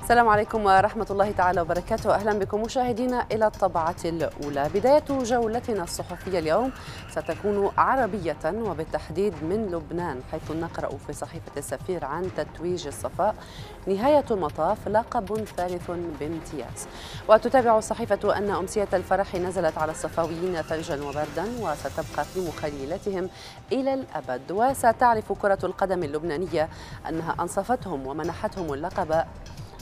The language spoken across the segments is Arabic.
السلام عليكم ورحمة الله تعالى وبركاته. أهلا بكم مشاهدينا إلى الطبعة الأولى. بداية جولتنا الصحفية اليوم ستكون عربية وبالتحديد من لبنان، حيث نقرأ في صحيفة السفير عن تتويج الصفاء نهاية المطاف لقب ثالث بامتياز. وتتابع الصحيفة أن أمسية الفرح نزلت على الصفاويين ثلجا وبردا وستبقى في مخيلتهم إلى الأبد. وستعرف كرة القدم اللبنانية أنها أنصفتهم ومنحتهم اللقب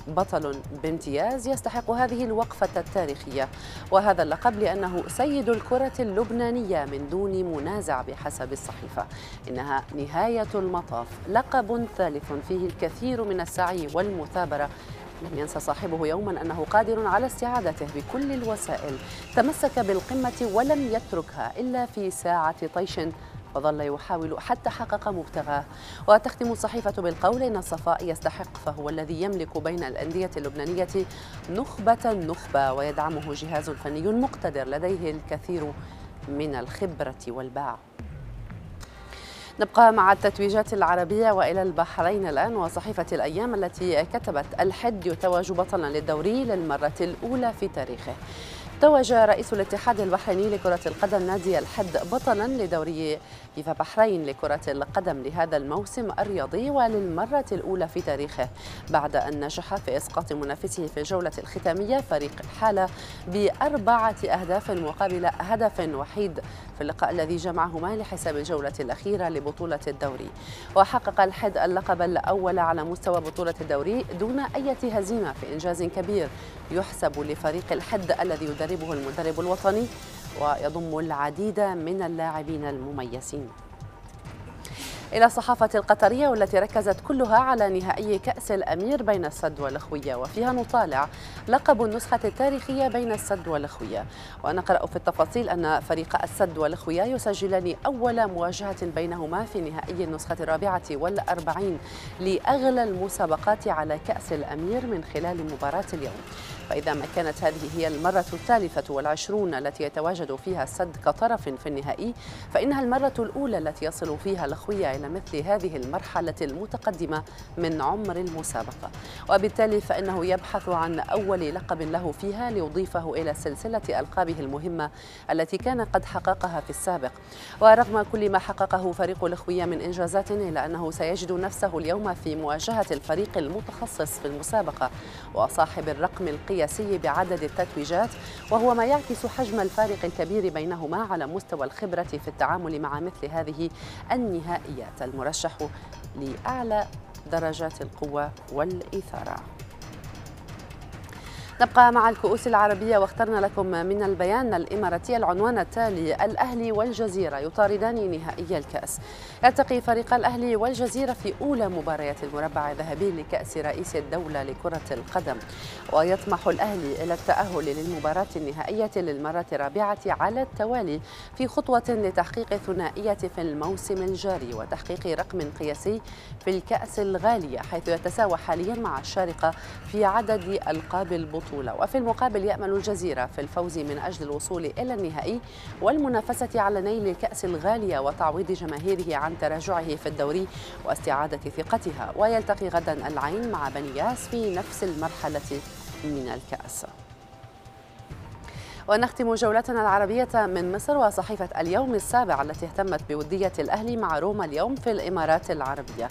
بطل بامتياز يستحق هذه الوقفة التاريخية، وهذا اللقب لأنه سيد الكرة اللبنانية من دون منازع بحسب الصحيفة. إنها نهاية المطاف، لقب ثالث فيه الكثير من السعي والمثابرة. لم ينسى صاحبه يوما أنه قادر على استعادته بكل الوسائل. تمسك بالقمة ولم يتركها إلا في ساعة طيش، وظل يحاول حتى حقق مبتغاه. وتختم الصحيفة بالقول إن الصفاء يستحق، فهو الذي يملك بين الأندية اللبنانية نخبة النخبة، ويدعمه جهاز فني مقتدر لديه الكثير من الخبرة والباع. نبقى مع التتويجات العربية وإلى البحرين الآن، وصحيفة الأيام التي كتبت الحد يتوج بطلا للدوري للمرة الأولى في تاريخه. توج رئيس الاتحاد البحريني لكرة القدم نادي الحد بطلا لدوري فيفا بحرين لكرة القدم لهذا الموسم الرياضي وللمرة الأولى في تاريخه، بعد أن نجح في إسقاط منافسه في الجولة الختامية فريق الحالة ب4 أهداف مقابل هدف وحيد في اللقاء الذي جمعهما لحساب الجولة الأخيرة لبطولة الدوري. وحقق الحد اللقب الأول على مستوى بطولة الدوري دون أي هزيمة في إنجاز كبير يحسب لفريق الحد الذي يدربه المدرب الوطني ويضم العديد من اللاعبين المميزين. إلى الصحافة القطرية والتي ركزت كلها على نهائي كأس الأمير بين السد والأخوية، وفيها نطالع لقب النسخة التاريخية بين السد والأخوية. ونقرأ في التفاصيل أن فريق السد والأخوية يسجلان أول مواجهة بينهما في نهائي النسخة 44 لأغلى المسابقات على كأس الأمير من خلال مباراة اليوم. فإذا ما كانت هذه هي المرة 23 التي يتواجد فيها السد كطرف في النهائي، فإنها المرة الأولى التي يصل فيها الأخوية إلى مثل هذه المرحلة المتقدمة من عمر المسابقة، وبالتالي فإنه يبحث عن أول لقب له فيها ليضيفه إلى سلسلة ألقابه المهمة التي كان قد حققها في السابق. ورغم كل ما حققه فريق الأخوية من إنجازات، إلا أنه سيجد نفسه اليوم في مواجهة الفريق المتخصص في المسابقة وصاحب الرقم القياسي بعدد التتويجات، وهو ما يعكس حجم الفارق الكبير بينهما على مستوى الخبرة في التعامل مع مثل هذه النهائيات، المرشح لأعلى درجات القوة والإثارة. نبقى مع الكؤوس العربية، واخترنا لكم من البيان الإماراتي العنوان التالي: الأهلي والجزيرة يطاردان نهائي الكأس. يلتقي فريق الأهلي والجزيرة في أولى مباريات المربع الذهبي لكأس رئيس الدولة لكرة القدم، ويطمح الأهلي إلى التأهل للمباراة النهائية للمرة الرابعة على التوالي في خطوة لتحقيق ثنائية في الموسم الجاري وتحقيق رقم قياسي في الكأس الغالية، حيث يتساوى حاليا مع الشارقة في عدد ألقاب البطولة. وفي المقابل يأمل الجزيرة في الفوز من أجل الوصول إلى النهائي والمنافسة على نيل الكأس الغالية وتعويض جماهيره عن تراجعه في الدوري واستعادة ثقتها. ويلتقي غدا العين مع بني ياس في نفس المرحلة من الكأس. ونختم جولتنا العربية من مصر وصحيفة اليوم السابع التي اهتمت بودية الأهلي مع روما اليوم في الإمارات العربية،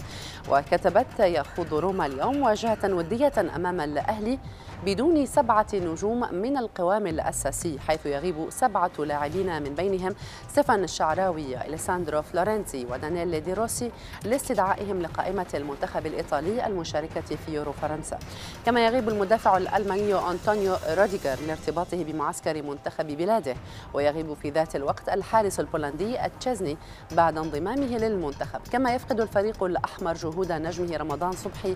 وكتبت: يخوض روما اليوم مواجهة ودية أمام الأهلي بدون 7 نجوم من القوام الأساسي، حيث يغيب 7 لاعبين من بينهم ستيفان الشعراوي، أليساندرو فلورنتي ودانييل دي روسي لاستدعائهم لقائمة المنتخب الإيطالي المشاركة في يورو فرنسا. كما يغيب المدافع الألماني أنطونيو روديغر لارتباطه بمعسكر منتخب بلاده، ويغيب في ذات الوقت الحارس البولندي تشيزني بعد انضمامه للمنتخب. كما يفقد الفريق الأحمر جهود نجمه رمضان صبحي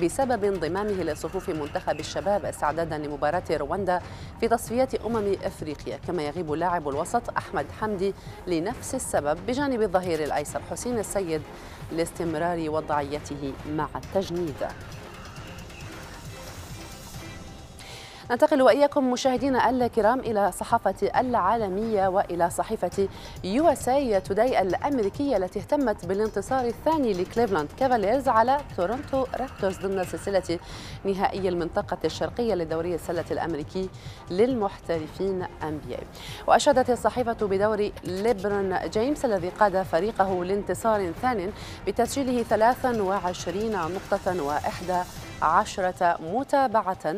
بسبب انضمامه لصفوف منتخب الشباب استعدادا لمباراة رواندا في تصفيات أفريقيا. كما يغيب لاعب الوسط أحمد حمدي لنفس السبب، بجانب الظهير الأيسر حسين السيد لاستمرار وضعيته مع التجنيد. ننتقل وإياكم مشاهدينا الكرام إلى صحافة العالمية وإلى صحيفة USA Today الأمريكية التي اهتمت بالانتصار الثاني لكليفلاند كافاليرز على تورونتو رابترز ضمن سلسلة نهائي المنطقة الشرقية لدوري السلة الأمريكي للمحترفين NBA. وأشادت الصحيفة بدور ليبرون جيمس الذي قاد فريقه لانتصار ثان بتسجيله 23 نقطة و11 متابعة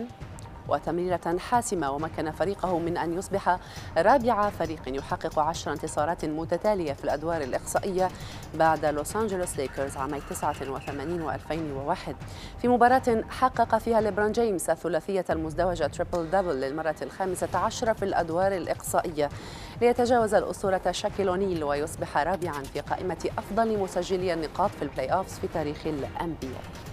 وتمريرة حاسمة، ومكن فريقه من أن يصبح رابع فريق يحقق 10 انتصارات متتالية في الأدوار الإقصائية بعد لوس أنجلوس ليكرز عامي 89 و2001 في مباراة حقق فيها ليبرون جيمس الثلاثية المزدوجة تريبل دبل للمرة ال15 في الأدوار الإقصائية ليتجاوز الأسطورة شاكيل أونيل ويصبح رابعا في قائمة أفضل مسجلي النقاط في البلاي أوفز في تاريخ الNBA.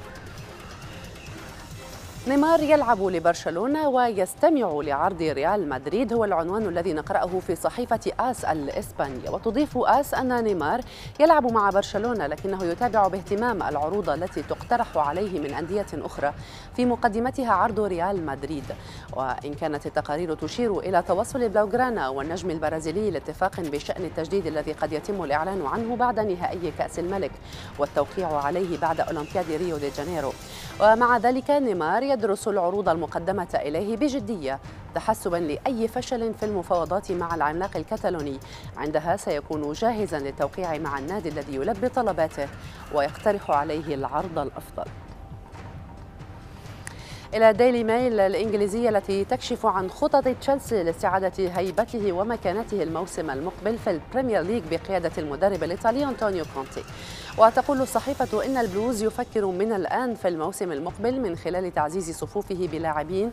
نيمار يلعب لبرشلونة ويستمع لعرض ريال مدريد هو العنوان الذي نقرأه في صحيفة آس الإسبانية. وتضيف آس أن نيمار يلعب مع برشلونة لكنه يتابع باهتمام العروض التي تقترح عليه من أندية أخرى في مقدمتها عرض ريال مدريد. وإن كانت التقارير تشير إلى توصل بلاوغرانا والنجم البرازيلي لاتفاق بشأن التجديد الذي قد يتم الإعلان عنه بعد نهائي كأس الملك والتوقيع عليه بعد أولمبياد ريو دي جانيرو. ومع ذلك نيمار يدرس العروض المقدمة إليه بجدية تحسبا لأي فشل في المفاوضات مع العملاق الكتالوني. عندها سيكون جاهزا للتوقيع مع النادي الذي يلبي طلباته ويقترح عليه العرض الأفضل. إلى ديلي ميل الإنجليزية التي تكشف عن خطط تشيلسي لاستعادة هيبته ومكانته الموسم المقبل في البريمير ليج بقيادة المدرب الإيطالي أنطونيو كونتي. وتقول الصحيفة إن البلوز يفكر من الآن في الموسم المقبل من خلال تعزيز صفوفه بلاعبين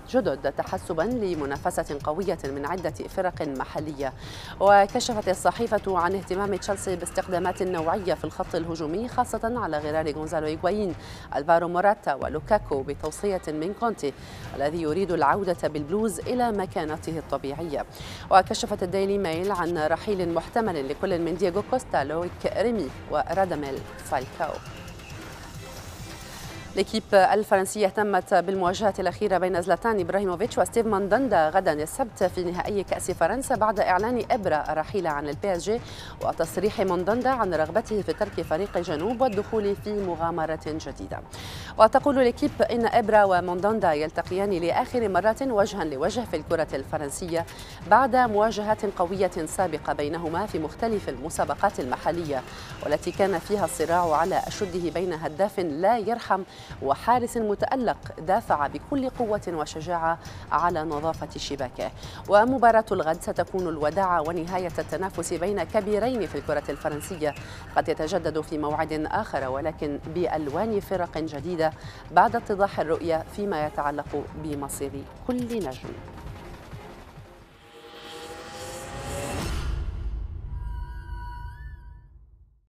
جدد تحسبا لمنافسة قوية من عدة فرق محلية. وكشفت الصحيفة عن اهتمام تشيلسي باستخدامات نوعية في الخط الهجومي خاصة على غرار غونزالو إيغوايين الفارو موراتا ولوكاكو بتوصية من كونتي الذي يريد العودة بالبلوز إلى مكانته الطبيعية. وكشفت الديلي ميل عن رحيل محتمل لكل من دييغو كوستا لويك ريمي وراداميل فالكاو. الإكيب الفرنسية اهتمت بالمواجهة الأخيرة بين زلاتان إبراهيموفيتش وستيف مانداندا غدا السبت في نهائي كأس فرنسا بعد إعلان إبرا الرحيل عن PSG وتصريح مانداندا عن رغبته في ترك فريق الجنوب والدخول في مغامرة جديدة. وتقول الإكيب إن إبرا ومانداندا يلتقيان لآخر مرة وجها لوجه في الكرة الفرنسية بعد مواجهات قوية سابقة بينهما في مختلف المسابقات المحلية والتي كان فيها الصراع على أشده بين هداف لا يرحم وحارس متألق دافع بكل قوة وشجاعة على نظافة شباكه. ومباراة الغد ستكون الوداع ونهاية التنافس بين كبيرين في الكرة الفرنسية قد يتجدد في موعد آخر ولكن بألوان فرق جديدة بعد اتضاح الرؤية فيما يتعلق بمصير كل نجم.